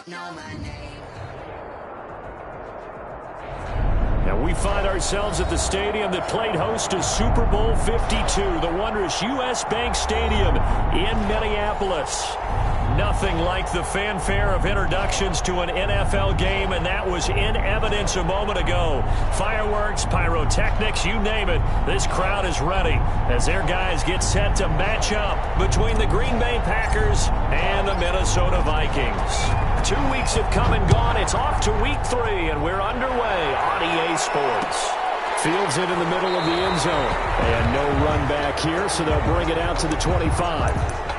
Now we find ourselves at the stadium that played host to Super Bowl 52, the wondrous U.S. Bank Stadium in Minneapolis. Nothing like the fanfare of introductions to an NFL game, and that was in evidence a moment ago. Fireworks, pyrotechnics, you name it. This crowd is ready as their guys get set to match up between the Green Bay Packers and the Minnesota Vikings. 2 weeks have come and gone. It's off to week 3, and we're underway on EA Sports. Fields it in the middle of the end zone. And no run back here, so they'll bring it out to the 25.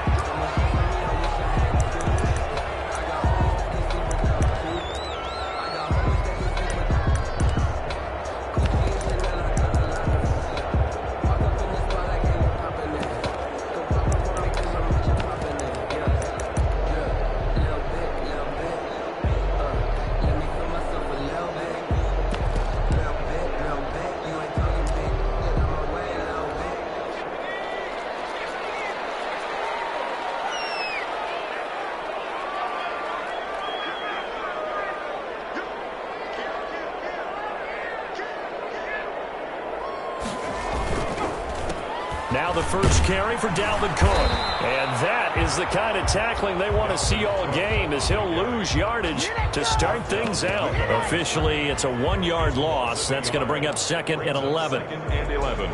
Now the first carry for Dalvin Cook. And that is the kind of tackling they want to see all game, as he'll lose yardage to start things out. Officially, it's a 1-yard loss. That's going to bring up 2nd and 11. 2nd and 11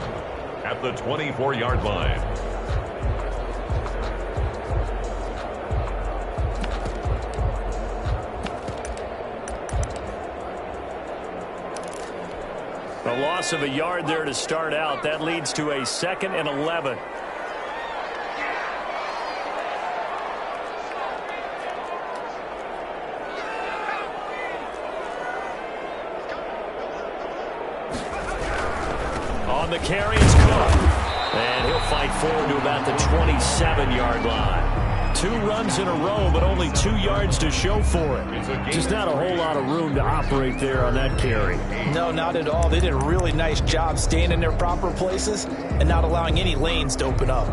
at the 24-yard line. A loss of a yard there to start out. That leads to a 2nd and 11. On the carry is Cook. And he'll fight forward to about the 27-yard line. 2 runs in a row, but only 2 yards to show for it. Just not a whole lot of room to operate there on that carry. No, not at all. They did a really nice job staying in their proper places and not allowing any lanes to open up.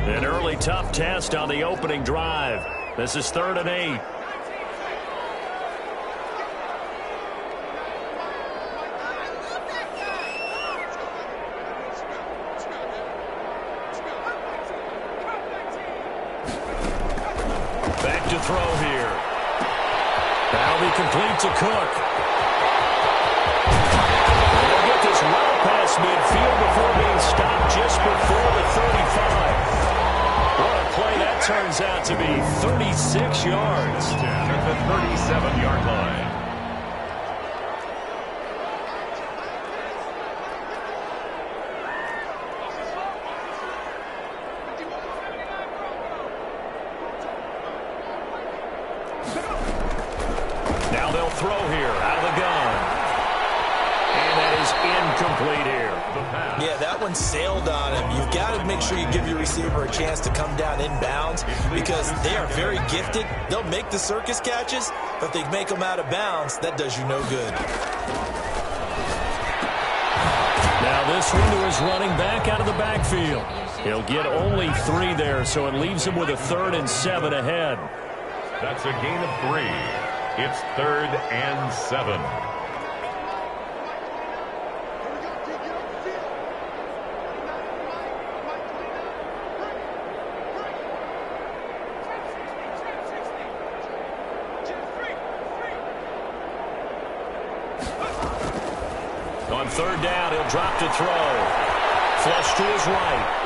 An early tough test on the opening drive. This is 3rd and 8. Back to throw here. That'll be complete to Cook. They'll get this well past midfield before being stopped just before the 35. What a play that turns out to be. 36 yards. At the 37-yard line. Now they'll throw here out of the gun. And that is incomplete here. Yeah, that one sailed on him. You've got to make sure you give your receiver a chance to come down inbounds because they are very gifted. They'll make the circus catches, but if they make them out of bounds, that does you no good. Now this one to his running back out of the backfield. He'll get only 3 there, so it leaves him with a 3rd and 7 ahead. That's a gain of 3. It's 3rd and 7. On 3rd down, he'll drop to throw. Flush to his right.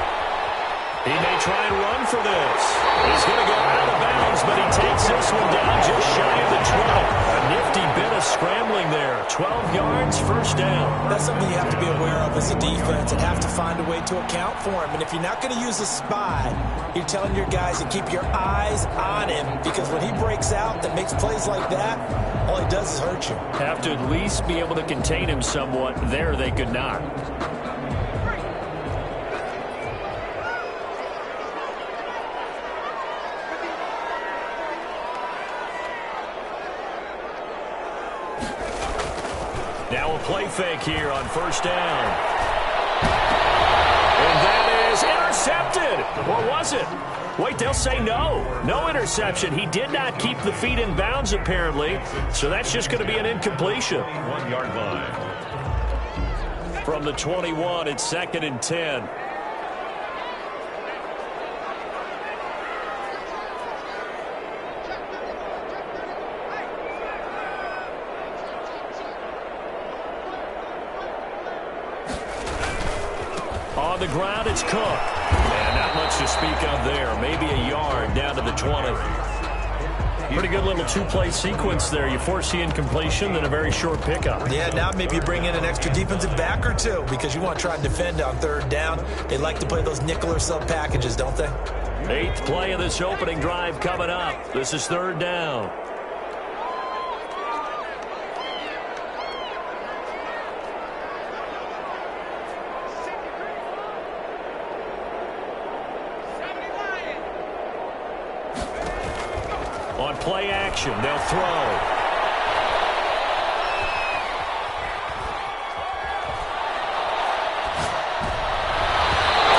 He may try and run for this. He's going to go out of bounds, but he takes this one down just shy of the 20. A nifty bit of scrambling there. 12 yards, 1st down. That's something you have to be aware of as a defense and have to find a way to account for him. And if you're not going to use a spy, you're telling your guys to keep your eyes on him because when he breaks out and makes plays like that, all he does is hurt you. Have to at least be able to contain him somewhat. There they could not. Now a play fake here on 1st down. intercepted. Or was it? Wait, they'll say no. No interception. He did not keep the feet in bounds, apparently. So that's just going to be an incompletion. 1-yard line. From the 21, it's 2nd and 10. On the ground, it's Cook. And not much to speak of there. Maybe a yard down to the 20. Pretty good little two-play sequence there. You force the incompletion, then a very short pickup. Yeah, now maybe you bring in an extra defensive back or two because you want to try and defend on 3rd down. They like to play those nickel or sub packages, don't they? 8th play of this opening drive coming up. This is 3rd down. On play action, they'll throw.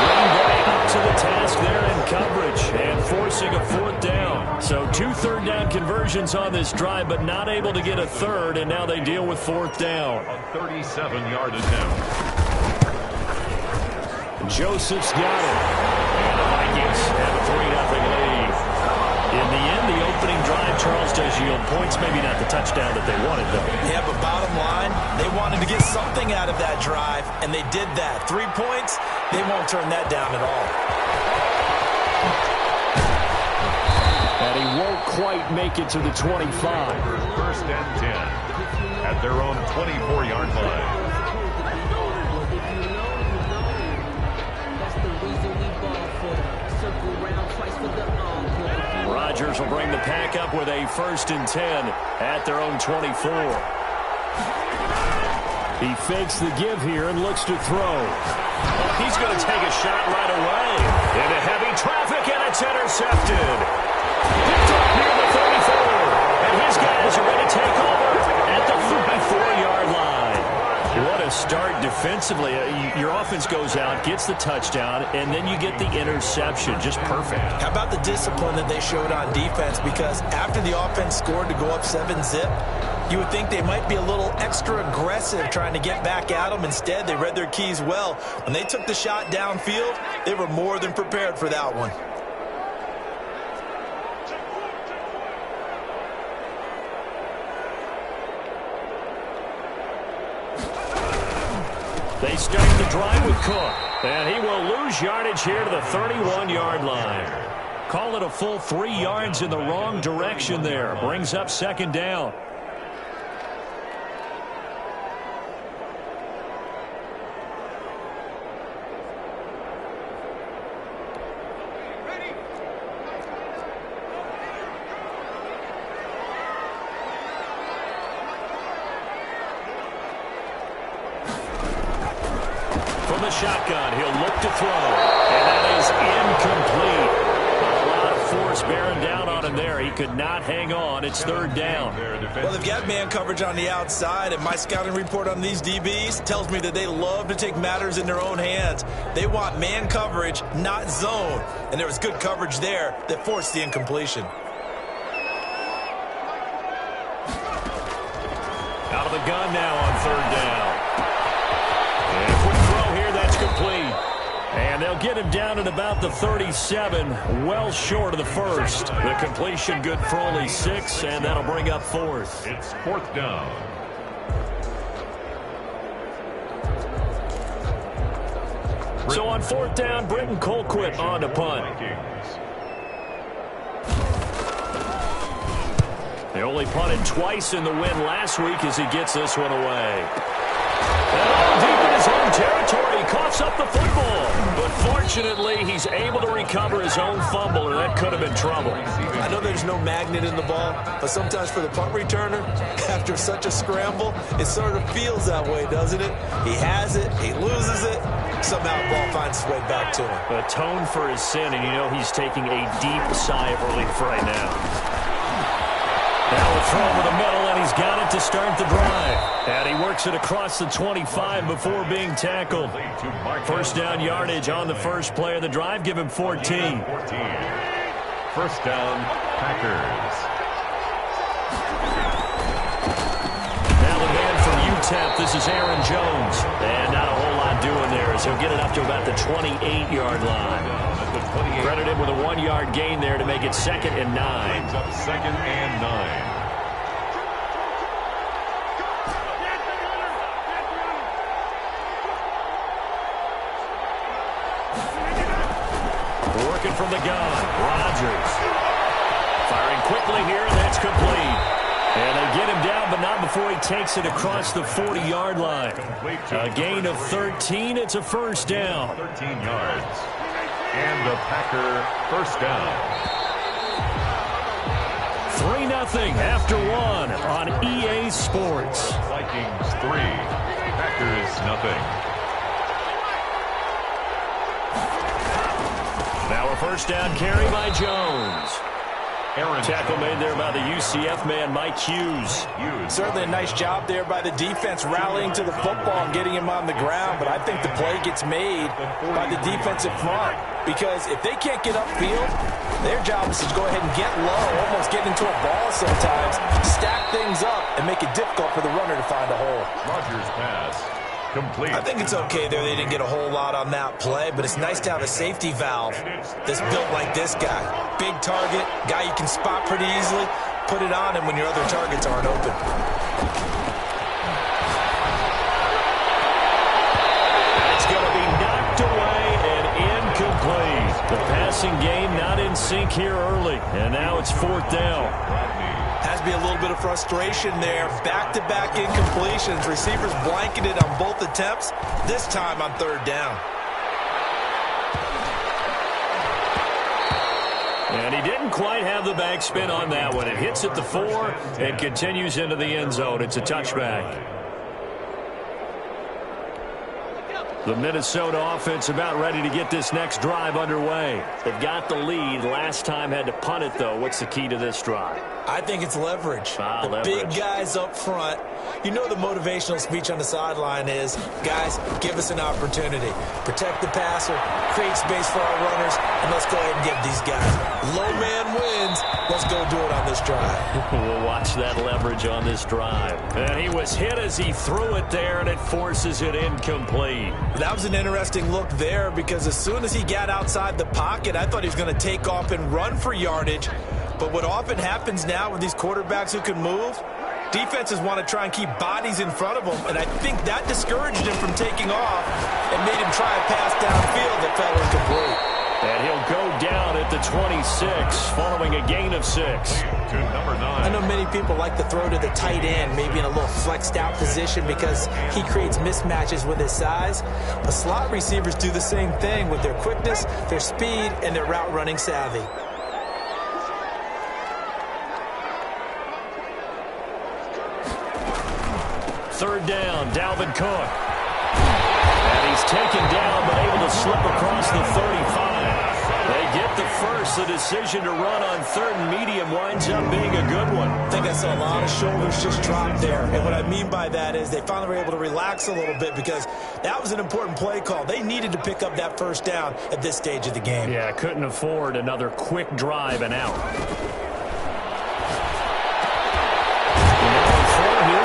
Green Bay up to the task there in coverage and forcing a 4th down. So 2 3rd-down conversions on this drive, but not able to get a 3rd, and now they deal with 4th down. A 37-yard attempt. Joseph's got it. And the Vikings have a 3-0 lead. In the end, the opening drive, Charles, does yield points. Maybe not the touchdown that they wanted, though. Yeah, but bottom line, they wanted to get something out of that drive, and they did that. 3 points, they won't turn that down at all. And he won't quite make it to the 25. 1st and 10 at their own 24-yard line. Rodgers will bring the pack up with a 1st and 10 at their own 24. He fakes the give here and looks to throw. He's going to take a shot right away. Into heavy traffic, and it's intercepted. Picked up near the 34. And his guys are going to take over at the 34-yard line. What a start defensively. Your offense goes out, gets the touchdown, and then you get the interception. Just perfect. How about the discipline that they showed on defense? Because after the offense scored to go up 7-zip, you would think they might be a little extra aggressive trying to get back at them. Instead, they read their keys well. When they took the shot downfield, they were more than prepared for that one. They start the drive with Cook, and he will lose yardage here to the 31-yard line. Call it a full 3 yards in the wrong direction there. Brings up 2nd down. The shotgun, he'll look to throw, and that is incomplete. A lot of force bearing down on him there. He could not hang on. It's 3rd down. Well, they've got man coverage on the outside, and my scouting report on these DBs tells me that they love to take matters in their own hands. They want man coverage, not zone, and there was good coverage there that forced the incompletion. Out of the gun now on 3rd down. And quick throw here, that's complete. And they'll get him down at about the 37, well short of the 1st. The completion good for only 6, and that'll bring up 4th. It's 4th down. So on 4th down, Britton Colquitt on to punt. They only punted twice in the win last week as he gets this one away. And all deep in his own territory, he coughs up the football. But fortunately, he's able to recover his own fumble, and that could have been trouble. I know there's no magnet in the ball, but sometimes for the punt returner, after such a scramble, it sort of feels that way, doesn't it? He has it, he loses it, somehow the ball finds its way back to him. Atone for his sin, and you know he's taking a deep sigh of relief right now. Now a throw over the middle, and he's got it to start the drive. And he works it across the 25 before being tackled. First down yardage on the first play of the drive. Give him 14. First down, Packers. Now the man from UTEP, this is Aaron Jones. And not a whole lot doing there as he'll get it up to about the 28-yard line. Credited with a 1-yard gain there to make it 2nd and 9. Brings up 2nd and 9. Working from the gun, Rodgers. Firing quickly here, and that's complete. And they get him down, but not before he takes it across the 40-yard line. A gain of 13. It's a first down. 13 yards. And the Packer first down. 3-0 after 1 on EA Sports. Vikings 3, Packers nothing. Now a first down carry by Jones. Aaron Tackle Jones. made there by the UCF man, Mike Hughes. Certainly a nice job there by the defense rallying to the football and getting him on the ground, but I think the play gets made by the defensive front because if they can't get upfield, their job is to go ahead and get low, almost get into a ball sometimes, stack things up, and make it difficult for the runner to find a hole. Rodgers pass. Complete. I think it's okay there. They didn't get a whole lot on that play, but it's nice to have a safety valve that's built like this guy. Big target, guy you can spot pretty easily. Put it on him when your other targets aren't open. It's going to be knocked away and incomplete. The passing game not in sync here early, and now it's 4th down. Has to be a little bit of frustration there. Back-to-back incompletions. Receivers blanketed on both attempts, this time on 3rd down. And he didn't quite have the backspin on that one. It hits at the 4 and continues into the end zone. It's a touchback. The Minnesota offense about ready to get this next drive underway. They've got the lead. Last time had to punt it, though. What's the key to this drive? I think it's leverage. Leverage. Big guys up front. You know the motivational speech on the sideline is, guys, give us an opportunity. Protect the passer, create space for our runners, and let's go ahead and give these guys. Low man wins. Let's go do it on this drive. We'll watch that leverage on this drive. And he was hit as he threw it there, and it forces it incomplete. That was an interesting look there because as soon as he got outside the pocket, I thought he was going to take off and run for yardage. But what often happens now with these quarterbacks who can move, defenses want to try and keep bodies in front of them, and I think that discouraged him from taking off and made him try a pass downfield that fell incomplete. And he'll go down at the 26 following a gain of 6. To number 9. I know many people like to throw to the tight end, maybe in a little flexed out position because he creates mismatches with his size. But slot receivers do the same thing with their quickness, their speed, and their route running savvy. Third down, Dalvin Cook. And he's taken down but able to slip across the 35. They get the first. The decision to run on 3rd and medium winds up being a good one. I think I saw a lot of shoulders just drop there. And what I mean by that is they finally were able to relax a little bit because that was an important play call. They needed to pick up that first down at this stage of the game. Yeah, couldn't afford another quick drive and out.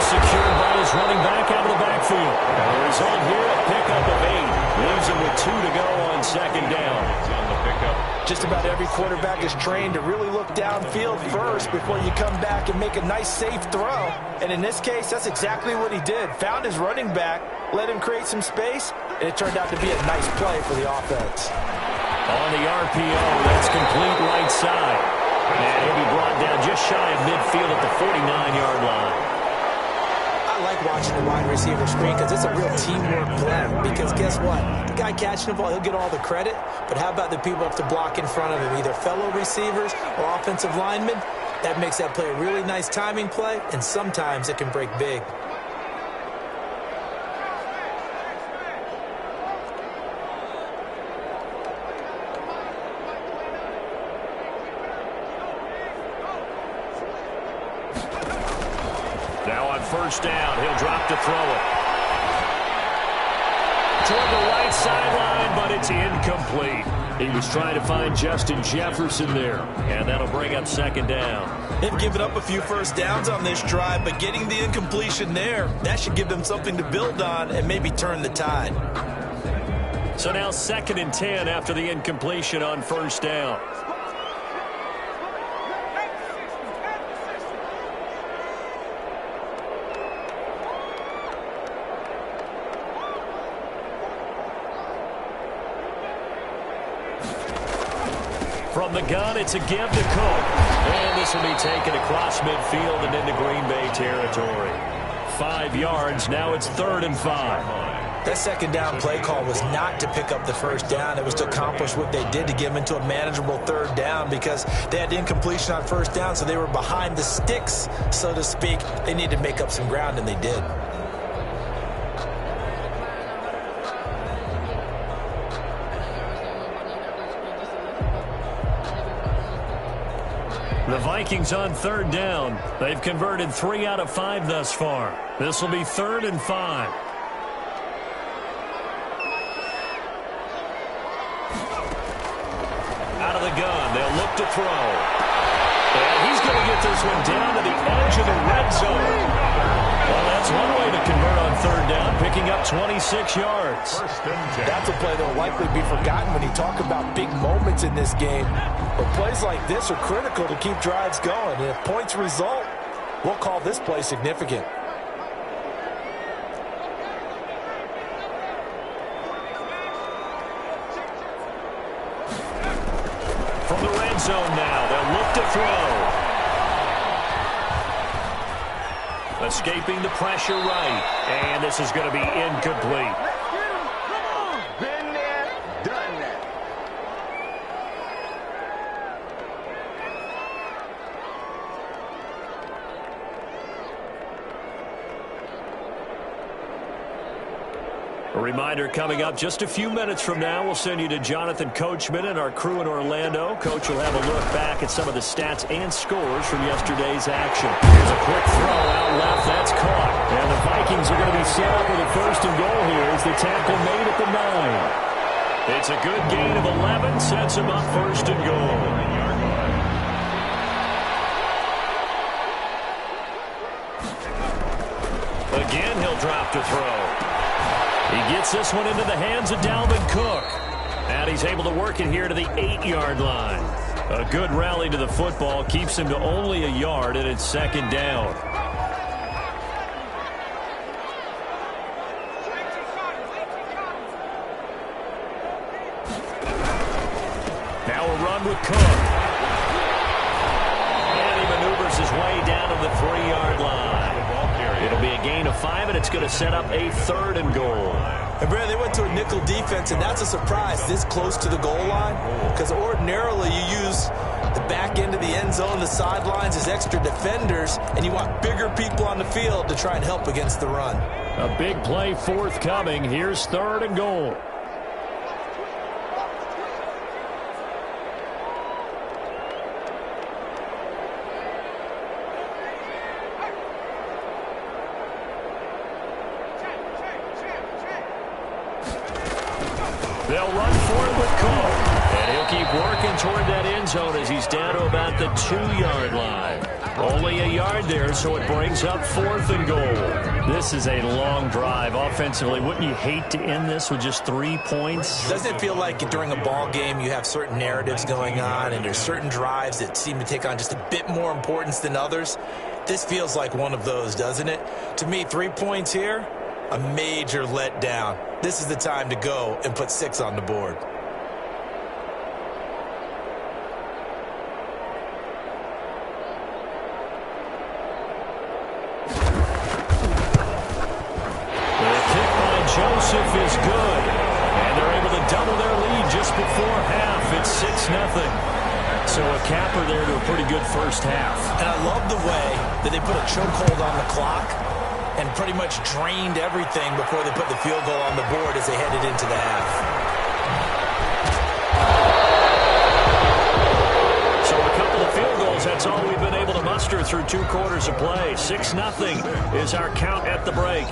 Secured by his running back out of the backfield. And the result here, a pickup of 8. Leaves him with 2 to go on 2nd down. On the pickup. Just about every quarterback is trained to really look downfield first before you come back and make a nice, safe throw. And in this case, that's exactly what he did. Found his running back, let him create some space, and it turned out to be a nice play for the offense. On the RPO, that's complete right side. And he'll be brought down just shy of midfield at the 49-yard line. I like watching the wide receiver screen because it's a real teamwork play. Because guess what? The guy catching the ball, he'll get all the credit. But how about the people up to block in front of him, either fellow receivers or offensive linemen? That makes that play a really nice timing play, and sometimes it can break big. first down. He'll drop to throw it. Toward the right sideline, but it's incomplete. He was trying to find Justin Jefferson there, and that'll bring up second down. They've given up a few first downs on this drive, but getting the incompletion there, that should give them something to build on and maybe turn the tide. So now 2nd and 10 after the incompletion on first down. From the gun, it's a give to Cook. And this will be taken across midfield and into Green Bay territory. 5 yards, now it's 3rd and 5. That second down play call was not to pick up the first down. It was to accomplish what they did to get them into a manageable 3rd down because they had incompletion on first down, so they were behind the sticks, so to speak. They needed to make up some ground, and they did. The Vikings on 3rd down. They've converted 3 out of 5 thus far. This will be 3rd and 5. Out of the gun, they'll look to throw. And he's going to get this one down to the edge of the red zone. Well, that's one way to convert on 3rd down, picking up 26 yards. That's a play that will likely be forgotten when you talk about big moments in this game. But plays like this are critical to keep drives going. And if points result, we'll call this play significant. From the red zone now, they'll look to throw. Escaping the pressure right. And this is going to be incomplete. Been there, done that. A reminder coming up just a few minutes from now, we'll send you to Jonathan Coachman and our crew in Orlando. Coach will have a look back at some of the stats and scores from yesterday's action. Here's a quick throw out left. That's caught. And the Vikings are going to be set up with a 1st and goal here as the tackle made at the 9. It's a good gain of 11, sets him up 1st and goal. Again, he'll drop to throw. He gets this one into the hands of Dalvin Cook. And he's able to work it here to the 8-yard line. A good rally to the football keeps him to only a yard, and it's 2nd down. Now a run with Cook. And he maneuvers his way down to the 3-yard line. It'll be a gain of 5, and it's going to set up a 3rd and goal. And, Brad, they went to a nickel defense, and that's a surprise this close to the goal line because ordinarily you use the back end of the end zone, the sidelines as extra defenders, and you want bigger people on the field to try and help against the run. A big play forthcoming. Here's 3rd and goal. They'll run for it with Cook. And he'll keep working toward that end zone as he's down to about the 2-yard line. Only a yard there, so it brings up 4th and goal. This is a long drive offensively. Wouldn't you hate to end this with just 3 points? Doesn't it feel like during a ball game you have certain narratives going on and there's certain drives that seem to take on just a bit more importance than others? This feels like one of those, doesn't it? To me, 3 points here, a major letdown. This is the time to go and put 6 on the board. Joseph is good, and they're able to double their lead just before half. It's 6-0. So a capper there to a pretty good first half. And I love the way that they put a chokehold on the clock and pretty much drained everything before they put the field goal on the board as they headed into the half. So a couple of field goal goals. That's all we've been able to muster through 2 quarters of play. 6-0 is our count at the break.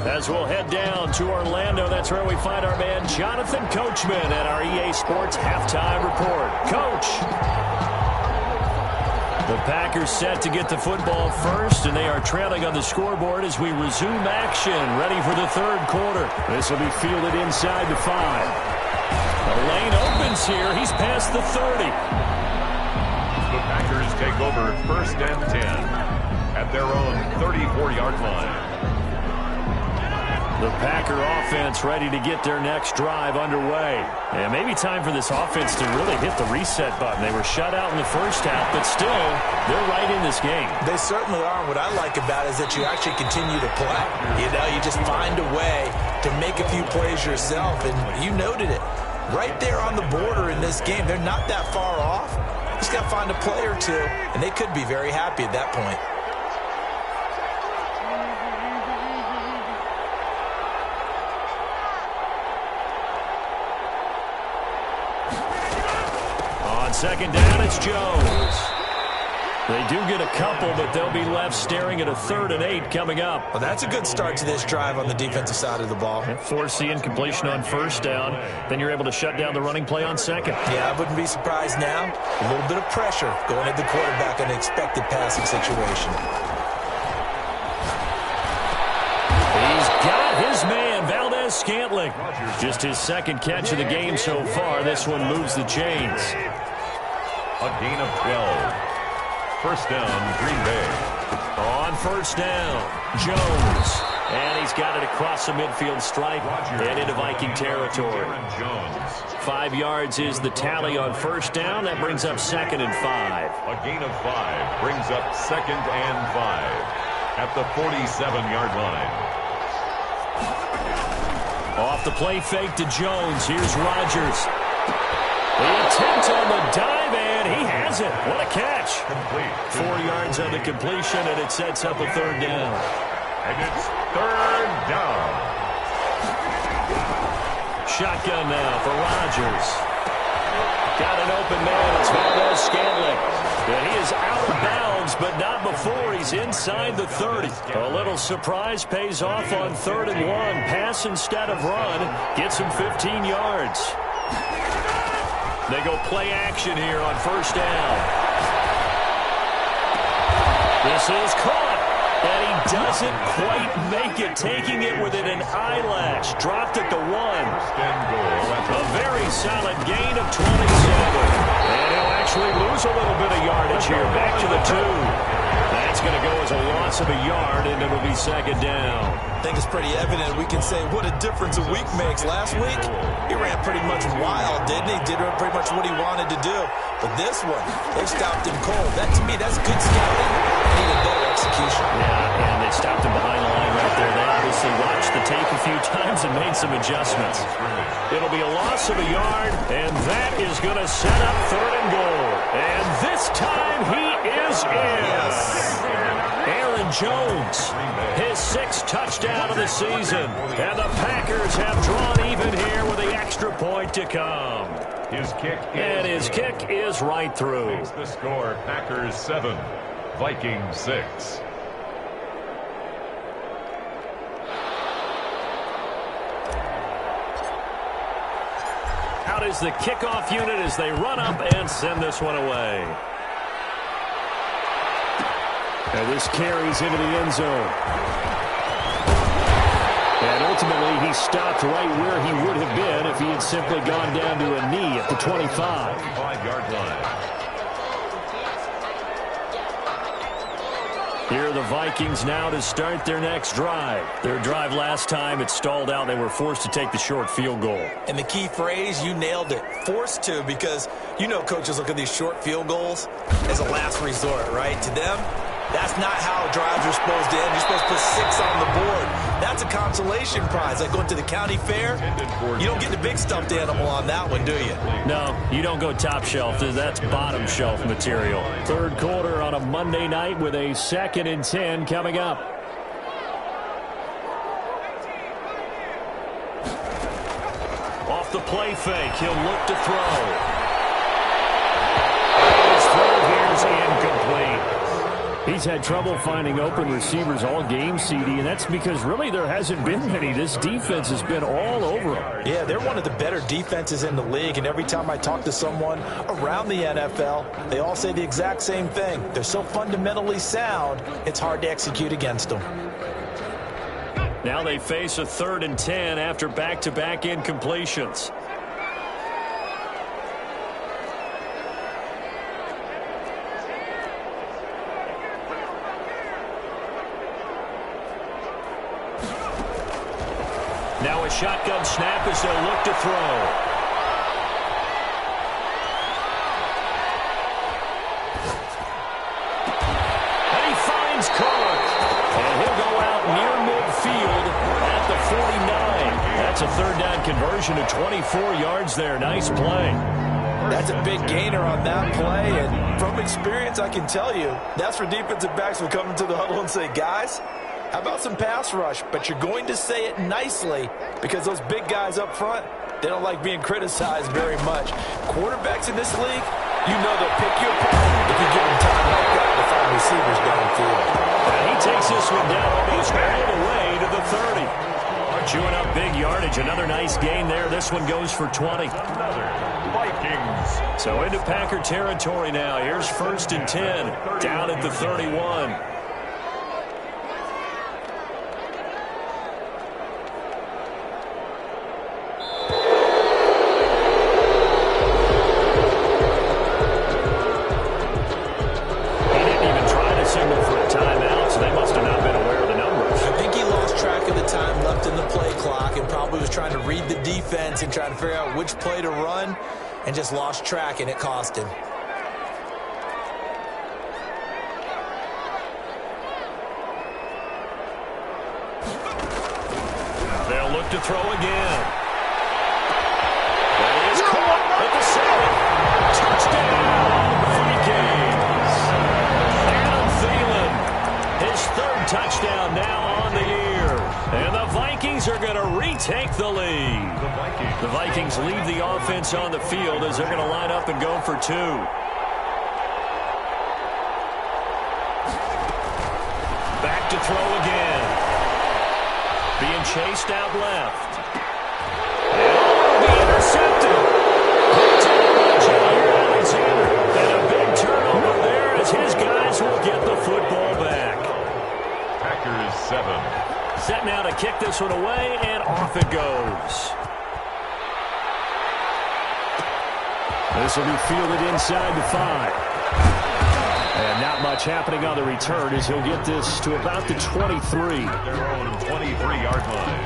As we'll head down to Orlando, that's where we find our man Jonathan Coachman at our EA Sports Halftime Report. Coach! The Packers set to get the football first, and they are trailing on the scoreboard as we resume action, ready for the 3rd quarter. This will be fielded inside the 5. The lane opens here. He's past the 30. The Packers take over 1st and 10 at their own 34-yard line. The Packer offense ready to get their next drive underway. And maybe time for this offense to really hit the reset button. They were shut out in the first half, but still, they're right in this game. They certainly are. What I like about it is that you actually continue to play. You just find a way to make a few plays yourself, and you noted it. Right there on the border in this game, they're not that far off. Just got to find a play or two, and they could be very happy at that point. On 2nd down, it's Jones. They do get a couple, but they'll be left staring at a 3rd and 8 coming up. Well, that's a good start to this drive on the defensive side of the ball. Force the incompletion on 1st down. Then you're able to shut down the running play on 2nd. Yeah, I wouldn't be surprised now. A little bit of pressure going at the quarterback in an expected passing situation. He's got his man, Valdez-Scantling. Just his 2nd catch of the game so far. This one moves the chains. A gain of 12. 1st down, Green Bay. On 1st down, Jones. And he's got it across the midfield stripe and into Viking territory. 5 yards is the tally on 1st down. That brings up 2nd and 5. A gain of 5 brings up 2nd and 5 at the 47-yard line. Off the play fake to Jones. Here's Rodgers. The attempt on the dive, and he has it. What a catch. Complete. 4 yards on the completion, and it sets up a 3rd down. And it's 3rd down. Shotgun now for Rodgers. Got an open man. It's Valdez-Scantling. And he is out of bounds, but not before he's inside the 30. A little surprise pays off on 3rd and 1. Pass instead of run. Gets him 15 yards. They go play action here on 1st down. This is caught. And he doesn't quite make it, taking it within an eyelash. Dropped at the 1. A very solid gain of 27. And he'll actually lose a little bit of yardage here. Back to the 2. That's going to go as a loss of a yard, and it'll be 2nd down. I think it's pretty evident. We can say what a difference a week makes. Last week, he ran pretty much wild, didn't he? Did pretty much what he wanted to do. But this one, they stopped him cold. That, to me, that's good scouting. Even better execution. Yeah, and they stopped him behind the line right there. They obviously watched the tape a few times and made some adjustments. It'll be a loss of a yard, and that is going to set up 3rd and goal. And this time he is in. Yes. Aaron Jones, his 6th touchdown of the season. And the Packers have drawn even here with the extra point to come. His kick is right through. Makes the score Packers 7, Vikings 6. Out is the kickoff unit as they run up and send this one away. And this carries into the end zone. And ultimately, he stopped right where he would have been if he had simply gone down to a knee at the 25. 5-yard line. Here are the Vikings now to start their next drive. Their drive last time, it stalled out. They were forced to take the short field goal. And the key phrase, you nailed it. Forced to, because you know coaches look at these short field goals as a last resort, right? To them, that's not how drives are supposed to end. You're supposed to put 6 on the board. That's a consolation prize. Like going to the county fair, you don't get the big stuffed animal on that one, do you? No, you don't go top shelf. That's bottom shelf material. 3rd quarter on a Monday night with a 2nd and 10 coming up. Off the play fake, he'll look to throw. His throw here's in good. He's had trouble finding open receivers all game, CD, and that's because really there hasn't been many. This defense has been all over him. Yeah, they're one of the better defenses in the league, and every time I talk to someone around the NFL, they all say the exact same thing. They're so fundamentally sound, it's hard to execute against them. Now they face a 3rd and 10 after back-to-back incompletions. Now a shotgun snap as they'll look to throw. And he finds Cook. And he'll go out near midfield at the 49. That's a 3rd down conversion to 24 yards there. Nice play. That's a big gainer on that play, and from experience I can tell you, that's where defensive backs will come into the huddle and say, guys, how about some pass rush? But you're going to say it nicely because those big guys up front, they don't like being criticized very much. Quarterbacks in this league, you know they'll pick you apart if you give them time like that to find receivers downfield. And he takes this one down almost all the way to the 30. Chewing up big yardage. Another nice gain there. This one goes for 20. Vikings. So into Packer territory now. Here's 1st and 10 down at the 31. And trying to figure out which play to run and just lost track, and it cost him. They'll look to throw again. That is caught at the 7. Touchdown, Vikings. Adam Thielen, his 3rd touchdown now on the year. And the Vikings are going to retake the lead. The Vikings leave the offense on the field as they're going to line up and go for 2. Back to throw again. Being chased out left. And be intercepted. And a big turnover there as his guys will get the football back. Packers 7. Set now to kick this one away, and off it goes. This will be fielded inside the 5. And not much happening on the return as he'll get this to about the 23. Their own 23-yard line.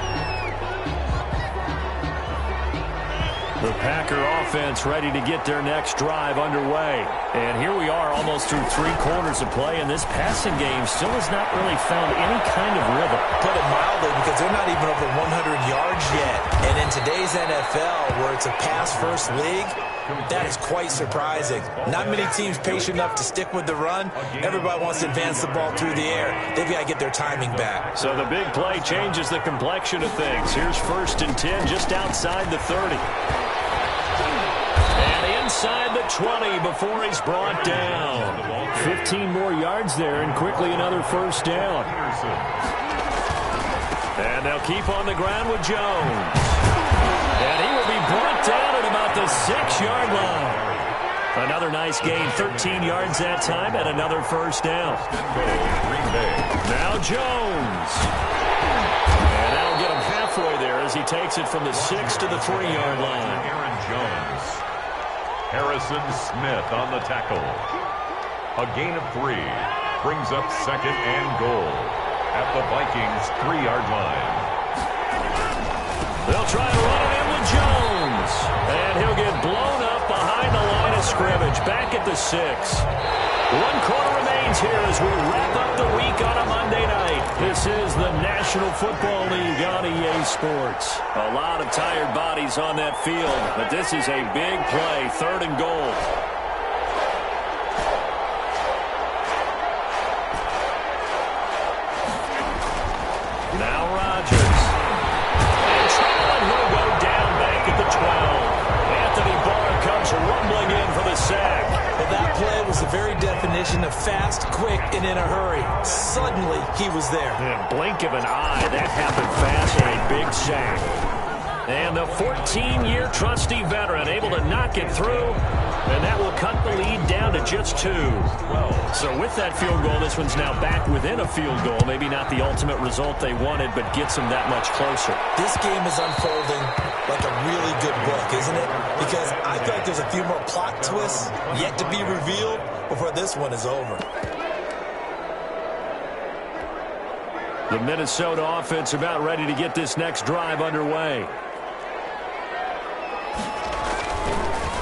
The Packer offense ready to get their next drive underway. And here we are almost through 3 quarters of play, and this passing game still has not really found any kind of rhythm. Put it mildly, because they're not even over 100 yards yet. And in today's NFL, where it's a pass-first league, that is quite surprising. Not many teams patient enough to stick with the run. Everybody wants to advance the ball through the air. They've got to get their timing back. So the big play changes the complexion of things. Here's 1st and 10 just outside the 30. And inside the 20 before he's brought down. 15 more yards there and quickly another 1st down. And they'll keep on the ground with Jones. And he will be brought down at about the 6-yard line. Another nice gain, 13 yards that time, and another 1st down. Now Jones. And that'll get him halfway there as he takes it from the 6 to the 3-yard line. Aaron Jones. Harrison Smith on the tackle. A gain of 3 brings up 2nd and goal at the Vikings 3-yard line. They'll try to run it in with Jones. And he'll get blown up behind the line of scrimmage. Back at the 6. 1 quarter remains here as we wrap up the week on a Monday night. This is the National Football League on EA Sports. A lot of tired bodies on that field, but this is a big play, 3rd and goal. Now Rodgers. And Trellin will go down back at the 12. Anthony Barr comes rumbling in for the sack. Well, that play was the very definition of fast, quick, and in a hurry. Suddenly, he was there. In a blink of an eye, that happened fast and a big sack. And the 14-year trusty veteran able to knock it through, and that will cut the lead down to just 2. So with that field goal, this one's now back within a field goal. Maybe not the ultimate result they wanted, but gets them that much closer. This game is unfolding like a really good book, isn't it? Because I feel like there's a few more plot twists yet to be revealed before this one is over. The Minnesota offense about ready to get this next drive underway.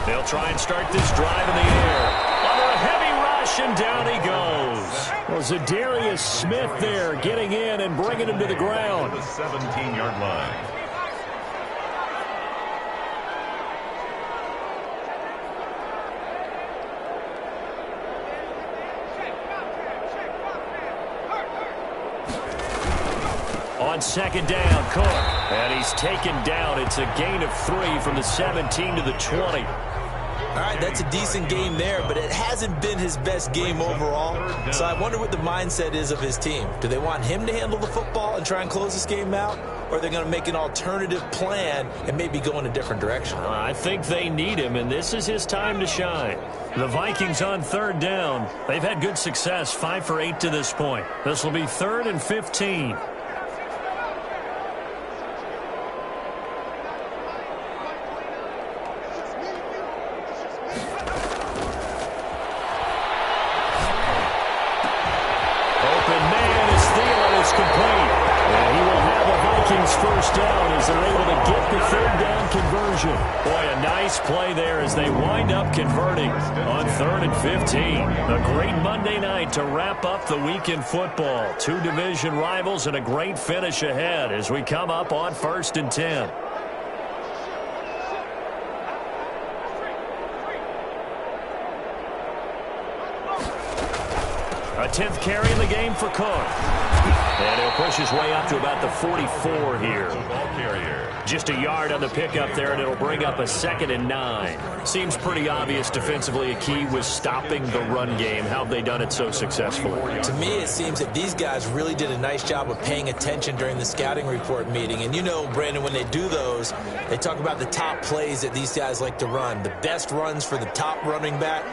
They'll try and start this drive in the air. Under a heavy rush, and down he goes. Well, Zadarius Smith there getting in and bringing him to the ground. The 17-yard line. On second down, Cook. And he's taken down. It's a gain of 3 from the 17 to the 20. All right, that's a decent game there, but it hasn't been his best game overall. So I wonder what the mindset is of his team. Do they want him to handle the football and try and close this game out? Or are they going to make an alternative plan and maybe go in a different direction? I think they need him, and this is his time to shine. The Vikings on third down. They've had good success, 5 for 8 to this point. This will be 3rd and 15. First down as they're able to get the 3rd down conversion. Boy, a nice play there as they wind up converting on 3rd and 15. A great Monday night to wrap up the week in football. 2 division rivals and a great finish ahead as we come up on 1st and 10. A 10th carry in the game for Cook. And he'll push his way up to about the 44 here. Just a yard on the pickup there, and it'll bring up a 2nd and 9. Seems pretty obvious defensively a key was stopping the run game. How have they done it so successfully? To me, it seems that these guys really did a nice job of paying attention during the scouting report meeting. And you know, Brandon, when they do those, they talk about the top plays that these guys like to run. The best runs for the top running back.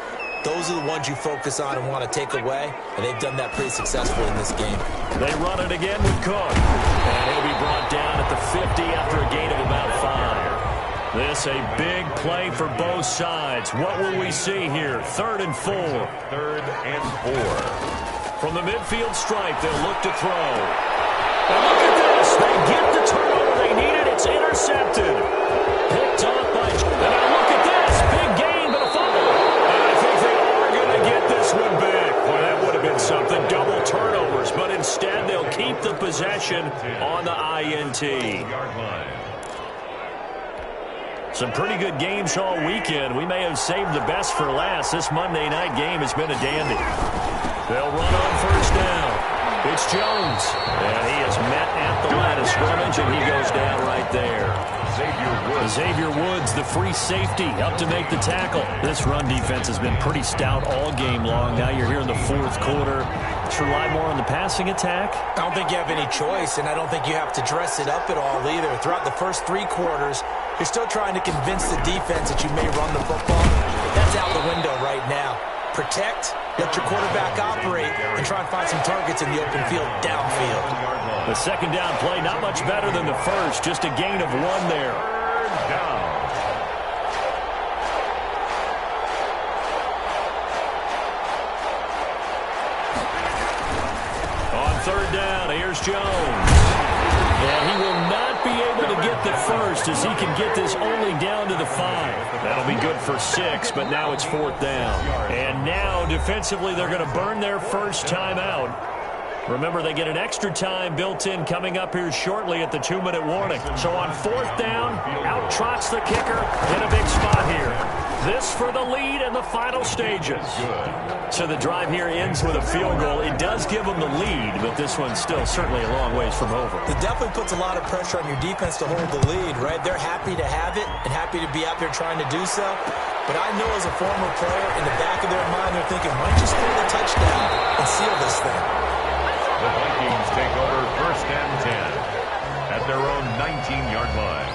Those are the ones you focus on and want to take away, and they've done that pretty successfully in this game. They run it again with Cook, and he'll be brought down at the 50 after a gain of about 5. This a big play for both sides. What will we see here? 3rd and 4. 3rd and 4. From the midfield stripe, they'll look to throw. And look at this. They get the turnover they needed. It's intercepted. Picked off by... And now look at this. Big gain, but a fumble. And I think they are going to get this one back. Boy, that would have been something. Double turnovers. But instead, they'll keep the possession on the INT. Some pretty good games all weekend. We may have saved the best for last. This Monday night game has been a dandy. They'll run on 1st down. It's Jones. And he is met at the line of scrimmage, and he goes down right there. Xavier Woods, the free safety, up to make the tackle. This run defense has been pretty stout all game long. Now you're here in the 4th quarter. To rely more on the passing attack? I don't think you have any choice, and I don't think you have to dress it up at all either. Throughout the first 3 quarters, you're still trying to convince the defense that you may run the football. That's out the window right now. Protect, let your quarterback operate, and try and find some targets in the open field downfield. The 2nd down play, not much better than the first. Just a gain of 1 there. 3rd down. On 3rd down, here's Jones. And he will not be able to get the first as he can get this only down to the 5. That'll be good for 6, but now it's 4th down. And now, defensively, they're going to burn their first timeout. Remember, they get an extra time built in coming up here shortly at the 2-minute warning. So on 4th down, out trots the kicker in a big spot here. This for the lead in the final stages. So the drive here ends with a field goal. It does give them the lead, but this one's still certainly a long ways from over. It definitely puts a lot of pressure on your defense to hold the lead, right? They're happy to have it and happy to be out there trying to do so. But I know as a former player, in the back of their mind, they're thinking, why don't you score the touchdown and seal this thing? The Vikings take over 1st and 10 at their own 19-yard line.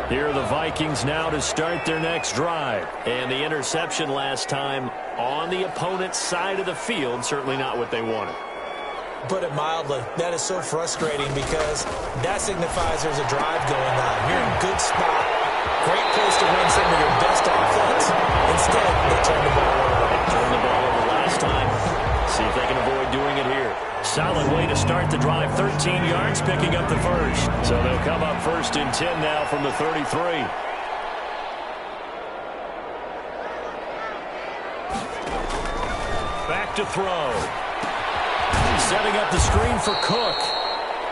Here are the Vikings now to start their next drive. And the interception last time on the opponent's side of the field, certainly not what they wanted. Put it mildly, that is so frustrating because that signifies there's a drive going on. You're in a good spot. Great place to run some of your best offense. Instead, they turn the ball over. Turned the ball over last time. See if they can avoid doing it here. Solid way to start the drive. 13 yards, picking up the first. So they'll come up 1st and 10 now from the 33. Back to throw. Setting up the screen for Cook.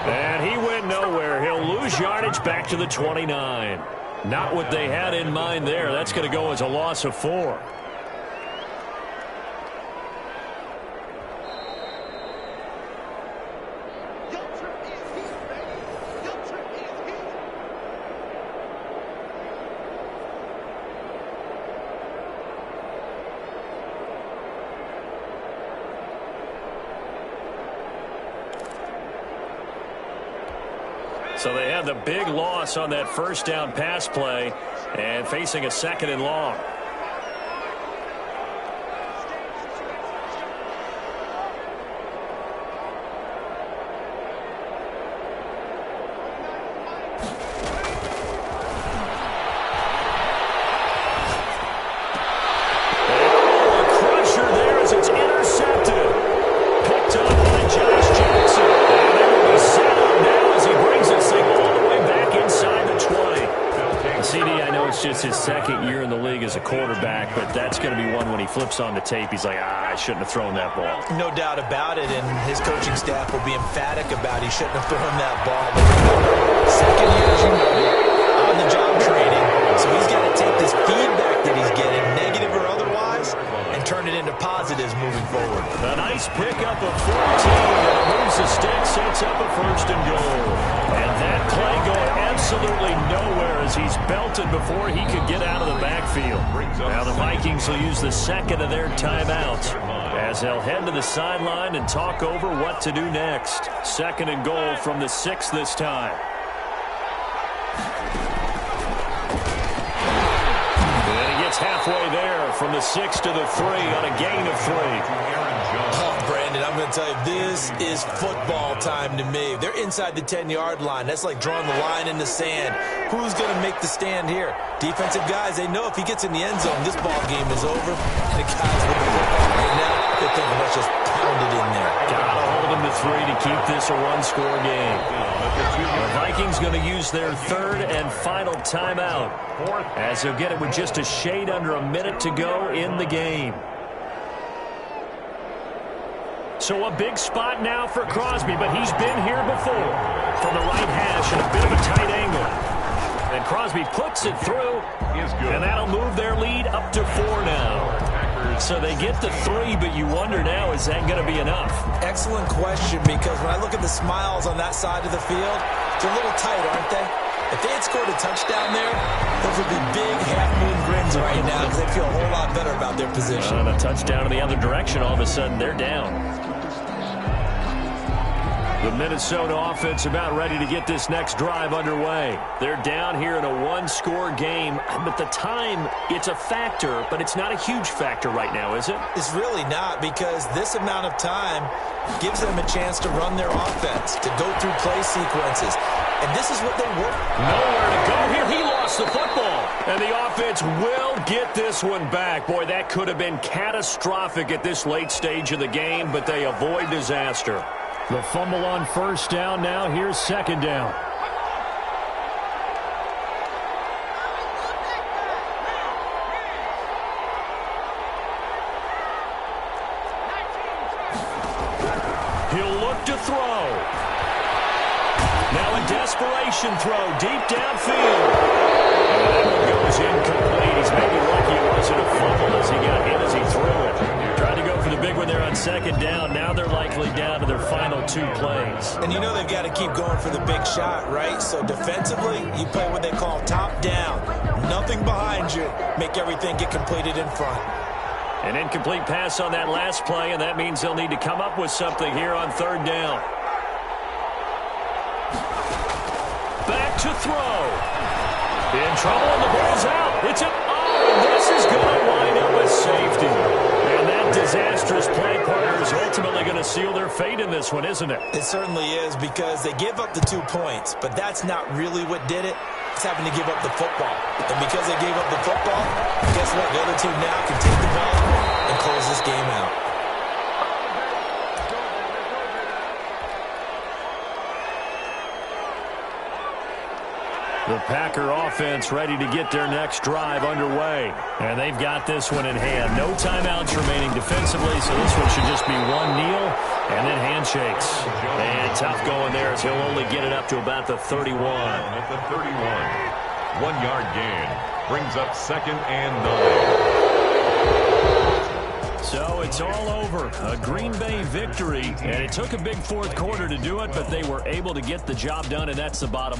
And he went nowhere. He'll lose yardage back to the 29. Not what they had in mind there. That's going to go as a loss of 4. So they had the big loss on that 1st down pass play and facing a 2nd and long. And a crusher there as it's intercepted. Picked up by Josh Jackson. And there will be sound now as he brings this thing all the way back inside the 20. CD, I know it's just his 2nd year in the league as a quarterback, but that's going to be one when he flips on the tape, he's like, I shouldn't have thrown that ball. No doubt about it, and his coaching staff will be emphatic about he shouldn't have thrown that ball. 2nd year, as you know, on the job training, so he's got to take this feedback that he's getting, negative or otherwise, and turn it into positives moving forward. A nice pickup of 14, and moves the stick, sets up a 1st and goal. And that play going absolutely nowhere as he's belted before he could get out of the backfield. Now the Vikings will use the 2nd of their timeouts as they'll head to the sideline and talk over what to do next. 2nd and goal from the 6 this time. And he gets halfway there from the 6 to the 3 on a gain of 3. Oh, Brandon, I'm going to tell you, this is football time to me. They're inside the 10-yard line. That's like drawing the line in the sand. Who's going to make the stand here? Defensive guys, they know if he gets in the end zone, this ball game is over. And the guys with the football right now, they're thinking, let's just pound it in there. Gotta hold him to 3 to keep this a one-score game. The Vikings going to use their 3rd and final timeout as they'll get it with just a shade under a minute to go in the game. So a big spot now for Crosby, but he's been here before. From the right hash and a bit of a tight angle. And Crosby puts it through, and that'll move their lead up to 4 now. So they get to 3, but you wonder now, is that going to be enough? Excellent question, because when I look at the smiles on that side of the field, they're a little tight, aren't they? If they had scored a touchdown there, those would be big half-moon grins right now because they feel a whole lot better about their position. A touchdown in the other direction, all of a sudden they're down. The Minnesota offense about ready to get this next drive underway. They're down here in a one-score game, but the time, it's a factor, but it's not a huge factor right now, is it? It's really not, because this amount of time gives them a chance to run their offense, to go through play sequences. And this is what they work. Nowhere to go here. He lost the football. And the offense will get this one back. Boy, that could have been catastrophic at this late stage of the game, but they avoid disaster. The fumble on 1st down. Now here's 2nd down. He'll look to throw. Now a desperation throw deep downfield. And that one goes incomplete. He's maybe lucky it wasn't a fumble as he got hit as he threw it. Tried to go for the big one there on 2nd down. Now they're likely down to their final 2 plays. And you know they've got to keep going for the big shot, right? So defensively, you play what they call top down. Nothing behind you. Make everything get completed in front. An incomplete pass on that last play, and that means they'll need to come up with something here on 3rd down. Back to throw. In trouble, and the ball's out. It's up. Oh, this is going to wind up a safety. And that disastrous play, partner, is ultimately going to seal their fate in this one, isn't it? It certainly is, because they give up the 2 points, but that's not really what did it. It's having to give up the football. And because they gave up the football, guess what? The other team now can take the ball and close this game out. The Packer offense ready to get their next drive underway. And they've got this one in hand. No timeouts remaining defensively, so this one should just be one kneel and then handshakes. And tough going there as he'll only get it up to about the 31. At the 31. 1-yard gain brings up 2nd and 9. So it's all over. A Green Bay victory. And it took a big 4th quarter to do it, but they were able to get the job done, and that's the bottom line.